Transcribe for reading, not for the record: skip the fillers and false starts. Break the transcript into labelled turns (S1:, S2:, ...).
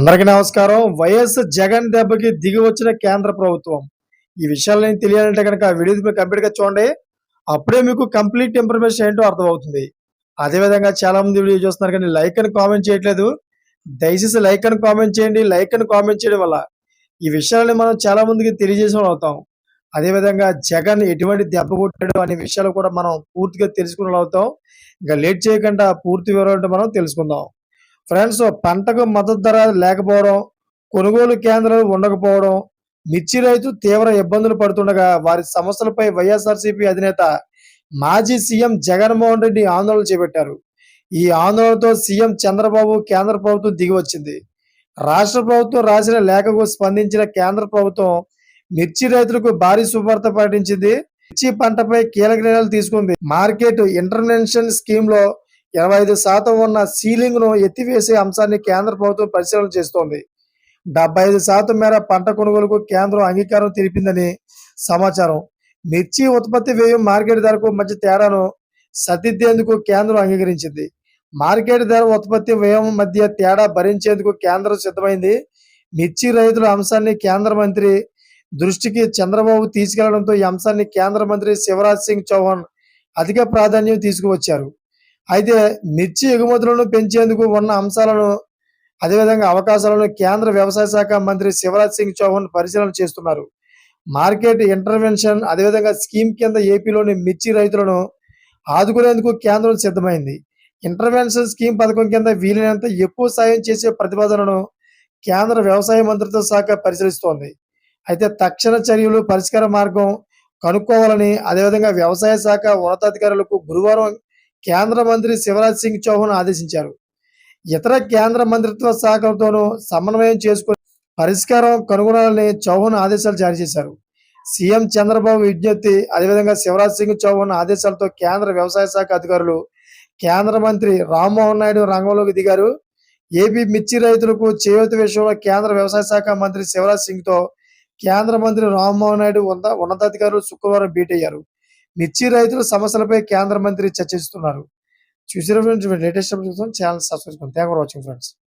S1: అందరికీ నమస్కారం. వైఎస్ జగన్ దెబ్బకి దిగి వచ్చిన కేంద్ర ప్రభుత్వం. ఈ విషయాలు తెలియాలంటే గనక ఆ వీడియో మీరు కంప్లీట్‌గా చూడండి. అప్పుడే మీకు కంప్లీట్ ఇన్ఫర్మేషన్ ఏంటో అర్థమవుతుంది. అదేవిధంగా చాలామంది వీడియో చూస్తున్నారు కానీ లైక్ అని కామెంట్ చేయట్లేదు. దయచేసి లైక్ అని కామెంట్ చేయండి. లైక్ అని కామెంట్ చేయడం వల్ల ఈ విషయాలని మనం చాలా మందికి తెలియజేసిన అవుతాం. అదేవిధంగా జగన్ ఎటువంటి దెబ్బ కొట్టాడు అనే విషయాలు కూడా మనం పూర్తిగా తెలుసుకున్న అవుతాం. ఇంకా లేట్ చేయకుండా పూర్తి వివరాలు మనం తెలుసుకుందాం. ఫ్రెండ్స్, పంటకు మద్దతు ధర లేకపోవడం, కొనుగోలు కేంద్రాలు ఉండకపోవడం, మిర్చి రైతు తీవ్ర ఇబ్బందులు పడుతుండగా వారి సమస్యలపై వైఎస్ఆర్సీపీ అధినేత మాజీ సీఎం జగన్మోహన్ రెడ్డి ఆందోళన చేపట్టారు. ఈ ఆందోళనతో సీఎం చంద్రబాబు కేంద్ర ప్రభుత్వం దిగివచ్చింది. రాష్ట్ర ప్రభుత్వం రాసిన లేఖకు స్పందించిన కేంద్ర ప్రభుత్వం మిర్చి రైతులకు భారీ శుభవార్త ప్రకటించింది. మిర్చి పంటపై కీలక నిర్ణయాలు తీసుకుంది. మార్కెట్ ఇంటర్వెన్షన్ స్కీమ్ లో 25% ఉన్న సీలింగ్ ను ఎత్తివేసే అంశాన్ని కేంద్ర ప్రభుత్వం పరిశీలన చేస్తోంది. 75% మేర పంట కొనుగోలుకు కేంద్రం అంగీకారం తెలిపిందని సమాచారం. మిర్చి ఉత్పత్తి వ్యయం మార్కెట్ ధరకు మధ్య తేడాను సరిదిద్దేందుకు కేంద్రం అంగీకరించింది. మార్కెట్ ధర ఉత్పత్తి వ్యయం మధ్య తేడా భరించేందుకు కేంద్రం సిద్ధమైంది. మిర్చి రైతుల అంశాన్ని కేంద్ర మంత్రి దృష్టికి చంద్రబాబు తీసుకెళ్లడంతో ఈ అంశాన్ని కేంద్ర మంత్రి శివరాజ్ సింగ్ చౌహాన్ అధిక ప్రాధాన్యం తీసుకువచ్చారు. అయితే మిర్చి ఎగుమతులను పెంచేందుకు ఉన్న అంశాలను అదేవిధంగా అవకాశాలను కేంద్ర వ్యవసాయ శాఖ మంత్రి శివరాజ్ సింగ్ చౌహాన్ పరిశీలన చేస్తున్నారు. మార్కెట్ ఇంటర్వెన్షన్ అదేవిధంగా స్కీమ్ కింద ఏపీలోని మిర్చి రైతులను ఆదుకునేందుకు కేంద్రం సిద్ధమైంది. ఇంటర్వెన్షన్ స్కీమ్ పథకం కింద వీలైనంత ఎక్కువ సాయం చేసే ప్రతిపాదనను కేంద్ర వ్యవసాయ మంత్రిత్వ శాఖ పరిశీలిస్తోంది. అయితే తక్షణ చర్యలు పరిష్కార మార్గం కనుక్కోవాలని అదేవిధంగా వ్యవసాయ శాఖ ఉన్నతాధికారులకు గురువారం కేంద్ర మంత్రి శివరాజ్ సింగ్ చౌహాన్ ఆదేశించారు. ఇతర కేంద్ర మంత్రిత్వ శాఖలతోనూ సమన్వయం చేసుకుని పరిష్కారం కనుగొనాలని చౌహాన్ ఆదేశాలు జారీ చేశారు. సీఎం చంద్రబాబు విజ్ఞప్తి అదేవిధంగా శివరాజ్ సింగ్ చౌహాన్ ఆదేశాలతో కేంద్ర వ్యవసాయ శాఖ అధికారులు కేంద్ర మంత్రి రామ్మోహన్ నాయుడు రంగంలోకి దిగారు. ఏపీ మిర్చి రైతులకు చేయూత విషయంలో కేంద్ర వ్యవసాయ శాఖ మంత్రి శివరాజ్ సింగ్ తో కేంద్ర మంత్రి రామ్మోహన్ నాయుడు ఉన్నతాధికారులు శుక్రవారం భేటీ అయ్యారు. మిర్చి రైతుల సమస్యలపై కేంద్ర మంత్రి చర్చిస్తున్నారు. చూసిన friends, latest updates channel subscribe చేసుకోండి. Thanks for watching friends.